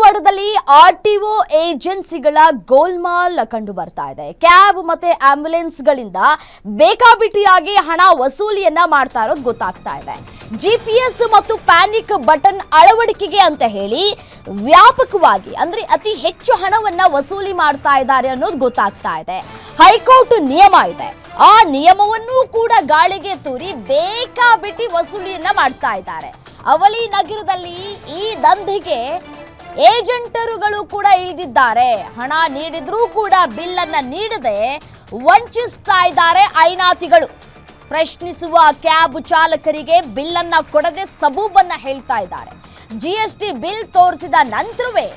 ಧಾರವಾಡದಲ್ಲಿ ಆರ್ಟಿಒ ಏಜೆನ್ಸಿಗಳ ಗೋಲ್ಮಾಲ್ ಕಂಡು ಬರ್ತಾ ಇದೆ. ಕ್ಯಾಬ್ ಮತ್ತೆ ಆಂಬ್ಯುಲೆನ್ಸ್ಗಳಿಂದ ಬೇಕಾಬಿಟ್ಟಿಯಾಗಿ ಹಣ ವಸೂಲಿಯನ್ನ ಮಾಡ್ತಾ ಇರೋದು ಗೊತ್ತಾಗ್ತಾ ಇದೆ. ಜಿಪಿಎಸ್ ಮತ್ತು ಪ್ಯಾನಿಕ್ ಬಟನ್ ಅಳವಡಿಕೆಗೆ ಅಂತ ಹೇಳಿ ವ್ಯಾಪಕವಾಗಿ ಅಂದ್ರೆ ಅತಿ ಹೆಚ್ಚು ಹಣವನ್ನ ವಸೂಲಿ ಮಾಡ್ತಾ ಇದ್ದಾರೆ ಅನ್ನೋದು ಗೊತ್ತಾಗ್ತಾ ಇದೆ. ಹೈಕೋರ್ಟ್ ನಿಯಮ ಇದೆ, ಆ ನಿಯಮವನ್ನು ಕೂಡ ಗಾಳಿಗೆ ತೂರಿ ಬೇಕಾಬಿಟ್ಟಿ ವಸೂಲಿಯನ್ನ ಮಾಡ್ತಾ ಇದ್ದಾರೆ. ಅವಳಿ ನಗರದಲ್ಲಿ ಈ ದಂಧೆಗೆ ಏಜೆಂಟರುಗಳು ಕೂಡ ಇಳಿದಿದ್ದಾರೆ. ಹಣ ನೀಡಿದ್ರೂ ಕೂಡ ಬಿಲ್ ಅನ್ನ ನೀಡದೆ ವಂಚಿಸ್ತಾ ಇದ್ದಾರೆ ಐನಾತಿಗಳು. ಪ್ರಶ್ನಿಸುವ ಕ್ಯಾಬ್ ಚಾಲಕರಿಗೆ ಬಿಲ್ ಅನ್ನ ಕೊಡದೆ ಸಬೂಬನ್ನ ಹೇಳ್ತಾ ಇದ್ದಾರೆ. ಜಿಎಸ್ಟಿ ಬಿಲ್ ತೋರಿಸಿದ ನಂತರವೇ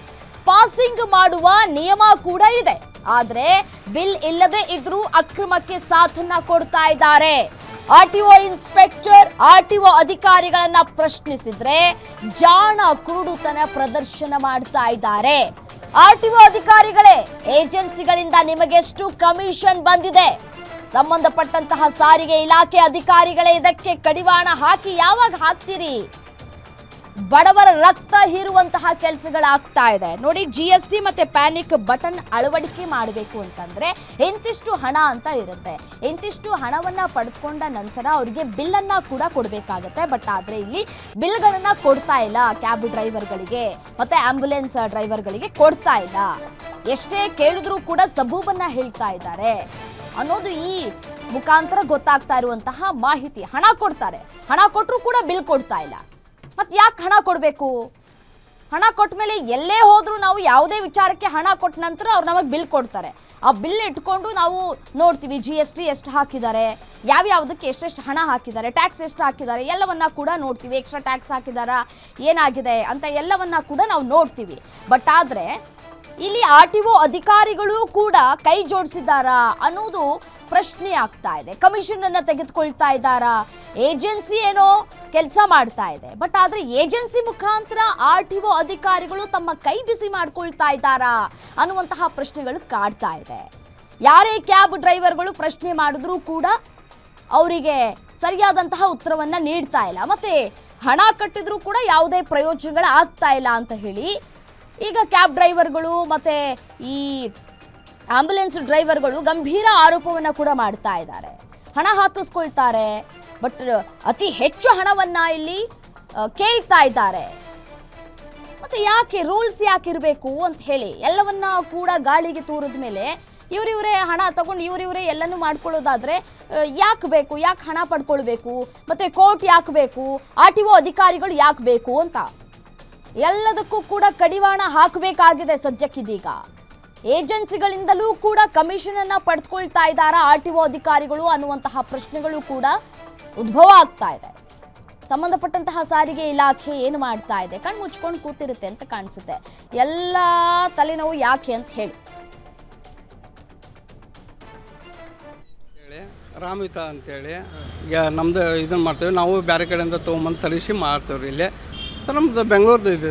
ಪಾಸಿಂಗ್ ಮಾಡುವ ನಿಯಮ ಕೂಡ ಇದೆ. ಆದ್ರೆ ಬಿಲ್ ಇಲ್ಲದೆ ಇದ್ರೂ ಅಕ್ರಮಕ್ಕೆ ಸಾಥನ್ನ ಕೊಡ್ತಾ ಇದ್ದಾರೆ. ಆರ್ಟಿಒ ಇನ್ಸ್ಪೆಕ್ಟರ್ ಆರ್ಟಿಒ ಅಧಿಕಾರಿಗಳನ್ನ ಪ್ರಶ್ನಿಸಿದ್ರೆ ಜಾಣ ಕುರುಡುತನ ಪ್ರದರ್ಶನ ಮಾಡ್ತಾ ಇದ್ದಾರೆ. ಆರ್ಟಿಒ ಅಧಿಕಾರಿಗಳೇ, ಏಜೆನ್ಸಿಗಳಿಂದ ನಿಮಗೆಷ್ಟು ಕಮಿಷನ್ ಬಂದಿದೆ? ಸಂಬಂಧಪಟ್ಟಂತಹ ಸಾರಿಗೆ ಇಲಾಖೆ ಅಧಿಕಾರಿಗಳೇ ಇದಕ್ಕೆ ಕಡಿವಾಣ ಹಾಕಿ ಯಾವಾಗ ಹಾಕ್ತೀರಿ? ಬಡವರ ರಕ್ತ ಹೀರುವಂತಹ ಕೆಲಸಗಳಾಗ್ತಾ ಇದೆ ನೋಡಿ. ಜಿಎಸ್ಟಿ ಮತ್ತೆ ಪ್ಯಾನಿಕ್ ಬಟನ್ ಅಳವಡಿಕೆ ಮಾಡಬೇಕು ಅಂತಂದ್ರೆ ಇಂತಿಷ್ಟು ಹಣ ಅಂತ ಇರುತ್ತೆ. ಇಂತಿಷ್ಟು ಹಣವನ್ನ ಪಡೆದುಕೊಂಡ ನಂತರ ಅವರಿಗೆ ಬಿಲ್ ಅನ್ನ ಕೂಡ ಕೊಡಬೇಕಾಗತ್ತೆ. ಬಟ್ ಆದ್ರೆ ಇಲ್ಲಿ ಬಿಲ್ಗಳನ್ನ ಕೊಡ್ತಾ ಇಲ್ಲ. ಕ್ಯಾಬ್ ಡ್ರೈವರ್ಗಳಿಗೆ ಮತ್ತೆ ಆಂಬ್ಯುಲೆನ್ಸ್ ಡ್ರೈವರ್ಗಳಿಗೆ ಕೊಡ್ತಾ ಇಲ್ಲ. ಎಷ್ಟೇ ಕೇಳಿದ್ರೂ ಕೂಡ ಸಬೂಬನ್ನ ಹೇಳ್ತಾ ಇದ್ದಾರೆ ಅನ್ನೋದು ಈ ಮುಖಾಂತರ ಗೊತ್ತಾಗ್ತಾ ಇರುವಂತಹ ಮಾಹಿತಿ. ಹಣ ಕೊಡ್ತಾರೆ, ಹಣ ಕೊಟ್ಟರು ಕೂಡ ಬಿಲ್ ಕೊಡ್ತಾ ಇಲ್ಲ. ಮತ್ತೆ ಯಾಕೆ ಹಣ ಕೊಡಬೇಕು? ಹಣ ಕೊಟ್ಟ ಮೇಲೆ ಎಲ್ಲೇ ಹೋದ್ರೂ ನಾವು ಯಾವುದೇ ವಿಚಾರಕ್ಕೆ ಹಣ ಕೊಟ್ಟ ನಂತರ ಅವ್ರು ನಮಗೆ ಬಿಲ್ ಕೊಡ್ತಾರೆ. ಆ ಬಿಲ್ ಇಟ್ಕೊಂಡು ನಾವು ನೋಡ್ತೀವಿ GST ಎಷ್ಟು ಹಾಕಿದ್ದಾರೆ, ಯಾವ್ಯಾವುದಕ್ಕೆ ಎಷ್ಟೆಷ್ಟು ಹಣ ಹಾಕಿದ್ದಾರೆ, ಟ್ಯಾಕ್ಸ್ ಎಷ್ಟು ಹಾಕಿದ್ದಾರೆ ಎಲ್ಲವನ್ನ ಕೂಡ ನೋಡ್ತೀವಿ. ಎಕ್ಸ್ಟ್ರಾ ಟ್ಯಾಕ್ಸ್ ಹಾಕಿದಾರಾ, ಏನಾಗಿದೆ ಅಂತ ಎಲ್ಲವನ್ನ ಕೂಡ ನಾವು ನೋಡ್ತೀವಿ. ಬಟ್ ಆದರೆ ಇಲ್ಲಿ ಆರ್ಟಿಒ ಅಧಿಕಾರಿಗಳು ಕೂಡ ಕೈ ಜೋಡಿಸಿದ್ದಾರಾ ಅನ್ನೋದು ಪ್ರಶ್ನೆ ಆಗ್ತಾ ಇದೆ. ಕಮಿಷನ್ ಅನ್ನ ತೆಗೆದುಕೊಳ್ತಾ ಇದ್ದಾರಾ? ಏಜೆನ್ಸಿ ಏನೋ ಕೆಲಸ ಮಾಡ್ತಾ ಇದೆ, ಬಟ್ ಆದ್ರೆ ಏಜೆನ್ಸಿ ಮುಖಾಂತರ ಆರ್ಟಿಒ ಅಧಿಕಾರಿಗಳು ತಮ್ಮ ಕೈ ಬಿಸಿ ಮಾಡ್ಕೊಳ್ತಾ ಇದ್ದಾರಾ ಅನ್ನುವಂತಹ ಪ್ರಶ್ನೆಗಳು ಕಾಡ್ತಾ ಇದೆ. ಯಾರೇ ಕ್ಯಾಬ್ ಡ್ರೈವರ್ಗಳು ಪ್ರಶ್ನೆ ಮಾಡಿದ್ರೂ ಕೂಡ ಅವರಿಗೆ ಸರಿಯಾದಂತಹ ಉತ್ತರವನ್ನ ನೀಡ್ತಾ ಇಲ್ಲ. ಮತ್ತೆ ಹಣ ಕಟ್ಟಿದ್ರೂ ಕೂಡ ಯಾವುದೇ ಪ್ರಯೋಜನಗಳು ಆಗ್ತಾ ಇಲ್ಲ ಅಂತ ಹೇಳಿ ಈಗ ಕ್ಯಾಬ್ ಡ್ರೈವರ್ಗಳು ಮತ್ತೆ ಈ ಆಂಬ್ಯುಲೆನ್ಸ್ ಡ್ರೈವರ್ಗಳು ಗಂಭೀರ ಆರೋಪವನ್ನ ಕೂಡ ಮಾಡ್ತಾ ಇದ್ದಾರೆ. ಹಣ ಹಾಕಿಸ್ಕೊಳ್ತಾರೆ, ಬಟ್ ಅತಿ ಹೆಚ್ಚು ಹಣವನ್ನ ಇಲ್ಲಿ ಕೇಳ್ತಾ ಇದ್ದಾರೆ. ಮತ್ತೆ ಯಾಕೆ ರೂಲ್ಸ್ ಯಾಕೆ ಇರಬೇಕು ಅಂತ ಹೇಳಿ ಎಲ್ಲವನ್ನ ಕೂಡ ಗಾಳಿಗೆ ತೂರಿದ ಮೇಲೆ ಇವರಿವರೇ ಹಣ ತಗೊಂಡು ಇವರಿವರೇ ಎಲ್ಲನೂ ಮಾಡ್ಕೊಳ್ಳೋದಾದ್ರೆ ಯಾಕೆ ಬೇಕು? ಯಾಕೆ ಹಣ ಪಡ್ಕೊಳ್ಬೇಕು? ಮತ್ತೆ ಕೋರ್ಟ್ ಯಾಕೆ ಬೇಕು? ಆರ್ಟಿಒ ಅಧಿಕಾರಿಗಳು ಯಾಕೆ ಬೇಕು ಅಂತ ಎಲ್ಲದಕ್ಕೂ ಕೂಡ ಕಡಿವಾಣ ಹಾಕಬೇಕಾಗಿದೆ ಸದ್ಯಕ್ಕಿದೀಗ. ಏಜೆನ್ಸಿಗಳಿಂದಲೂ ಕೂಡ ಕಮಿಷನ್ ಅನ್ನ ಪಡೆದುಕೊಳ್ತಾ ಇದ್ದಾರಾ ಆರ್ಟಿಒ ಅಧಿಕಾರಿಗಳು ಅನ್ನುವಂತಹ ಪ್ರಶ್ನೆಗಳು ಕೂಡ ಉದ್ಭವ ಆಗ್ತಾ ಇದೆ. ಸಂಬಂಧಪಟ್ಟಂತಹ ಸಾರಿಗೆ ಇಲಾಖೆ ಏನು ಮಾಡ್ತಾ ಇದೆ? ಕಣ್ಣು ಮುಚ್ಕೊಂಡು ಕೂತಿರುತ್ತೆ ಅಂತ ಕಾಣಿಸುತ್ತೆ. ಎಲ್ಲ ತಲೆನೋವು ಯಾಕೆ ಅಂತ ಹೇಳಿ ರಾಮಿತ ಅಂತೇಳಿ ಈಗ ನಮ್ದು ಇದನ್ನು ಮಾಡ್ತೇವೆ ನಾವು. ಬೇರೆ ಕಡೆಯಿಂದ ತೊಗೊಂಬಂದು ತರಿಸಿ ಮಾಡ್ತೇವ್ರಿ ಇಲ್ಲಿ. ಸರ್ ನಮ್ದು ಬೆಂಗಳೂರ್ದು ಇದೆ.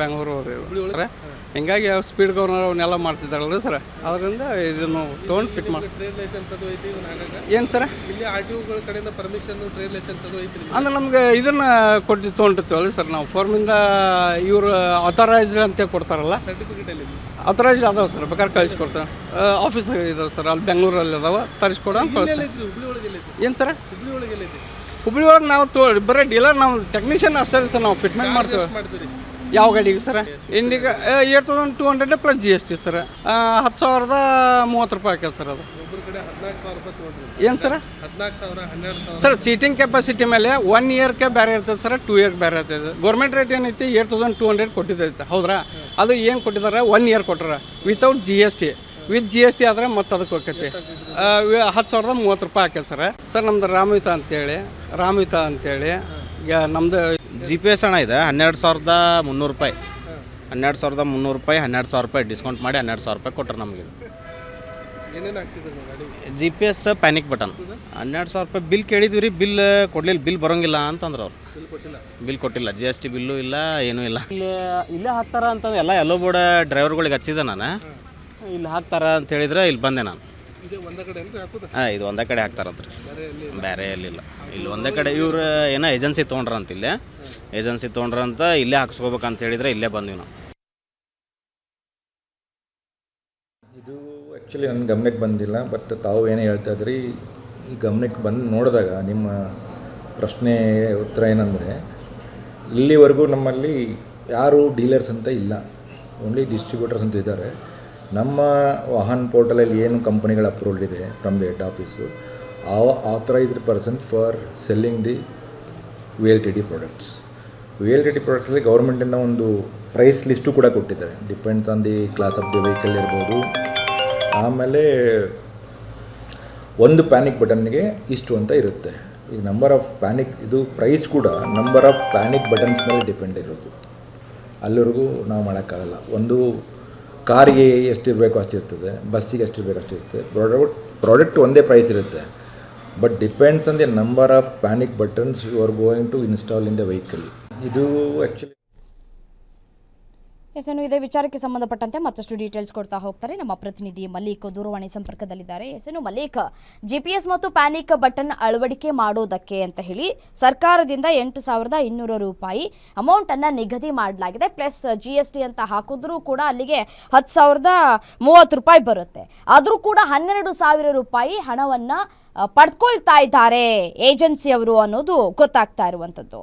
ಬೆಂಗಳೂರು ಹಿಂಗಾಗಿ ಸ್ಪೀಡ್ ಗವರ್ನರ್ ಅವನ್ನೆಲ್ಲ ಮಾಡ್ತಿದ್ದಾರಲ್ಲ ಸರ್, ಅದರಿಂದ ಇದನ್ನು ತೊಗೊಂಡು ಫಿಟ್ ಮಾಡಿ. ಟ್ರೇಡ್ ಲೈಸೆನ್ಸ್ ಅದು ಐತಿ ಏನು ಸರ್? ಇಲ್ಲಿ ಆರ್ಟಿಒಗಳ ಕಡೆಯಿಂದ ಪರ್ಮಿಷನ್ ಟ್ರೇಡ್ ಲೈಸೆನ್ಸ್ ಅದು ಐತಿ ಅಂದ್ರೆ ನಮ್ಗೆ ಇದನ್ನು ತೊಗೊಂಡಿರ್ತೀವಲ್ಲ ಸರ್ ನಾವು. ಫಾರ್ಮಿಂದ ಇವರು ಅಥರೈಸ್ಡ್ ಅಂತ ಕೊಡ್ತಾರಲ್ಲ, ಸರ್ಟಿಫಿಕೇಟ್ ಅಲ್ಲಿ ಅಥರೈಸ್ಡ್ ಅದಾವೆ ಸರ್, ಬೇಕಾದ್ರೆ ಕಳಿಸ್ಕೊಡ್ತಾರೆ. ಆಫೀಸ್ನಾಗ ಇದಾವೆ ಸರ್, ಅಲ್ಲಿ ಬೆಂಗಳೂರಲ್ಲಿ ಅದಾವೆ, ತರಿಸ್ಕೊಡ ಹುಬ್ಳಿ ಒಳಗೆ ಏನು ಸರ್? ಹುಬ್ಳಿ ಒಳಗೆ ಹುಬ್ಳಿ ಒಳಗೆ ನಾವು ಬರೀ ಡೀಲರ್, ನಾವು ಟೆಕ್ನಿಷಿಯನ್ ಅಷ್ಟೇ ಸರ್, ನಾವು ಫಿಟ್ಮೆಂಟ್ ಮಾಡ್ತೇವೆ. ಮಾಡ್ತೀರಿ ಯಾವ ಗಾಡಿಗೆ ಸರ್? ಇಂಡಿಗ 8200 plus GST sir. 10,030 ರೂಪಾಯಿ ಆಕ್ಯದ ಸರ್ ಅದು. ಒಬ್ಬರ ಕಡೆ 14,000 ರೂಪಾಯಿ ತೊಗೊಂಡ್ರಿ. ಏನು ಸರ್? 14,000 12,000 ಸರ್ ಸೀಟಿಂಗ್ ಕೆಪಾಸಿಟಿ ಮೇಲೆ 1 ಇಯರ್ಗೆ ಬೇರೆ ಇರ್ತದೆ ಸರ್, 2 ಇಯರ್ಗೆ ಬೇರೆ ಇರ್ತದೆ. ಗೌರ್ಮೆಂಟ್ ರೇಟ್ ಏನೈತಿ 8200 ಕೊಟ್ಟಿದ್ದೈತೆ, ಹೌದ್ರಾ? ಅದು ಏನು ಕೊಟ್ಟಿದ್ದಾರೆ? 1 ಇಯರ್ ಕೊಟ್ಟಾರ ವಿತೌಟ್ GST. ವಿತ್ GST ಆದರೆ ಮತ್ತೆ ಅದಕ್ಕೆ ಹೋಗ್ತೈತಿ 10,030 ರೂಪಾಯಿ ಆಕ್ಯದ ಸರ್. ಸರ್ ನಮ್ದು ರಾಮಿತ ಅಂತೇಳಿ ಈಗ ನಮ್ದು GPS ಹಣ ಇದೆ 12,300 ರೂಪಾಯಿ. 12,300 ರೂಪಾಯಿ, 12,000 ರೂಪಾಯಿ ಡಿಸ್ಕೌಂಟ್ ಮಾಡಿ 12,000 ರೂಪಾಯಿ ಕೊಟ್ಟರು ನಮಗೆ. ಏನೇನು ಹಾಕ್ಸಿದ್ರು ಗಾಡಿ? GPS ಪ್ಯಾನಿಕ್ ಬಟನ್ 12,000 ರೂಪಾಯಿ ಬಿಲ್ ಕೇಳಿದ್ವಿ ರೀ, ಬಿಲ್ ಕೊಡಲಿಲ್ಲ. ಬಿಲ್ ಬರೋಂಗಿಲ್ಲ ಅಂತಂದ್ರೆ ಅವ್ರು ಬಿಲ್ ಕೊಟ್ಟಿಲ್ಲ. GST ಬಿಲ್ಲು ಇಲ್ಲ, ಏನೂ ಇಲ್ಲ. ಇಲ್ಲೇ ಹಾಕ್ತಾರ ಅಂತಂದ್ರೆ ಎಲ್ಲ ಎಲ್ಲೋ ಬೋರ್ಡ್ ಡ್ರೈವರ್ಗಳಿಗೆ ಹಚ್ಚಿದೆ ನಾನು. ಇಲ್ಲಿ ಹಾಕ್ತಾರ ಅಂತ ಹೇಳಿದ್ರೆ ಇಲ್ಲಿ ಬಂದೆ ನಾನು. ಹಾಂ, ಇದು ಒಂದೇ ಕಡೆ ಹಾಕ್ತಾರಂತ್ರಿ, ಬೇರೆ ಎಲ್ಲಿಲ್ಲ. ಇಲ್ಲಿ ಒಂದೇ ಕಡೆ ಇವ್ರು ಏನೋ ಏಜೆನ್ಸಿ ತೊಗೊಂಡ್ರಂತ, ಇಲ್ಲೇ ಏಜೆನ್ಸಿ ತೊಗೊಂಡ್ರಂತ ಇಲ್ಲೇ ಹಾಕ್ಸ್ಕೋಬೇಕಂತ ಹೇಳಿದ್ರೆ ಇಲ್ಲೇ ಬಂದ್ವಿ ನಾವು. ಇದು ಆ್ಯಕ್ಚುಲಿ ನನ್ನ ಗಮನಕ್ಕೆ ಬಂದಿಲ್ಲ, ಬಟ್ ತಾವು ಏನು ಹೇಳ್ತಾ ಇದ್ರಿ ಈ ಗಮನಕ್ಕೆ ಬಂದು ನೋಡಿದಾಗ ನಿಮ್ಮ ಪ್ರಶ್ನೆ ಉತ್ತರ ಏನಂದರೆ, ಇಲ್ಲಿವರೆಗೂ ನಮ್ಮಲ್ಲಿ ಯಾರು ಡೀಲರ್ಸ್ ಅಂತ ಇಲ್ಲ, ಓನ್ಲಿ ಡಿಸ್ಟ್ರಿಬ್ಯೂಟರ್ಸ್ ಅಂತ ಇದ್ದಾರೆ. ನಮ್ಮ ವಾಹನ್ ಪೋರ್ಟಲಲ್ಲಿ ಏನು ಕಂಪನಿಗಳ ಅಪ್ರೂವ್ಡ್ ಇದೆ from the head office, authorised person for selling the VLTD products. VLTD ಪ್ರಾಡಕ್ಟ್ಸಲ್ಲಿ ಗೌರ್ಮೆಂಟಿಂದ ಒಂದು ಪ್ರೈಸ್ ಲಿಸ್ಟು ಕೂಡ ಕೊಟ್ಟಿದ್ದಾರೆ, depends on the class of the vehicle ಇರ್ಬೋದು. ಆಮೇಲೆ ಒಂದು ಪ್ಯಾನಿಕ್ ಬಟನ್ಗೆ ಇಷ್ಟು ಅಂತ ಇರುತ್ತೆ. ಈಗ ನಂಬರ್ ಆಫ್ ಪ್ಯಾನಿಕ್, ಇದು ಪ್ರೈಸ್ ಕೂಡ ನಂಬರ್ ಆಫ್ ಪ್ಯಾನಿಕ್ ಬಟನ್ಸ್ ಮೇಲೆ ಡಿಪೆಂಡ್ ಇರೋದು. ಅಲ್ಲಿವರೆಗೂ ನಾವು ಮಾಡೋಕ್ಕಾಗಲ್ಲ. ಒಂದು ಕಾರಿಗೆ ಎಷ್ಟಿರಬೇಕು ಅಷ್ಟಿರ್ತದೆ, ಬಸ್ಸಿಗೆ ಎಷ್ಟಿರಬೇಕು ಅಷ್ಟಿರ್ತದೆ. ಪ್ರಾಡಕ್ಟ್ ಒಂದೇ ಪ್ರೈಸ್ ಇರುತ್ತೆ, but depends on the number of panic buttons you are going to install in the vehicle. ಇದು ಆ್ಯಕ್ಚುಲಿ ಎಸ್, ಇನ್ನು ಇದೇ ವಿಚಾರಕ್ಕೆ ಸಂಬಂಧಪಟ್ಟಂತೆ ಮತ್ತಷ್ಟು ಡೀಟೇಲ್ಸ್ ಕೊಡ್ತಾ ಹೋಗ್ತಾರೆ ನಮ್ಮ ಪ್ರತಿನಿಧಿ ಮಲ್ಲಿಕ್ ದೂರವಾಣಿ ಸಂಪರ್ಕದಲ್ಲಿದ್ದಾರೆ. ಎಸ್, ಇನ್ನು ಮಲ್ಲಿಕ್, GPS ಮತ್ತು ಪ್ಯಾನಿಕ್ ಬಟನ್ ಅಳವಡಿಕೆ ಮಾಡೋದಕ್ಕೆ ಅಂತ ಹೇಳಿ ಸರ್ಕಾರದಿಂದ 8,200 ರೂಪಾಯಿ ಅಮೌಂಟನ್ನು ನಿಗದಿ ಮಾಡಲಾಗಿದೆ. ಪ್ಲಸ್ GST ಅಂತ ಹಾಕಿದ್ರೂ ಕೂಡ ಅಲ್ಲಿಗೆ 10,030 ರೂಪಾಯಿ ಬರುತ್ತೆ. ಆದರೂ ಕೂಡ 12,000 ರೂಪಾಯಿ ಹಣವನ್ನು ಪಡ್ಕೊಳ್ತಾ ಇದ್ದಾರೆ ಏಜೆನ್ಸಿಯವರು ಅನ್ನೋದು ಗೊತ್ತಾಗ್ತಾ ಇರುವಂಥದ್ದು.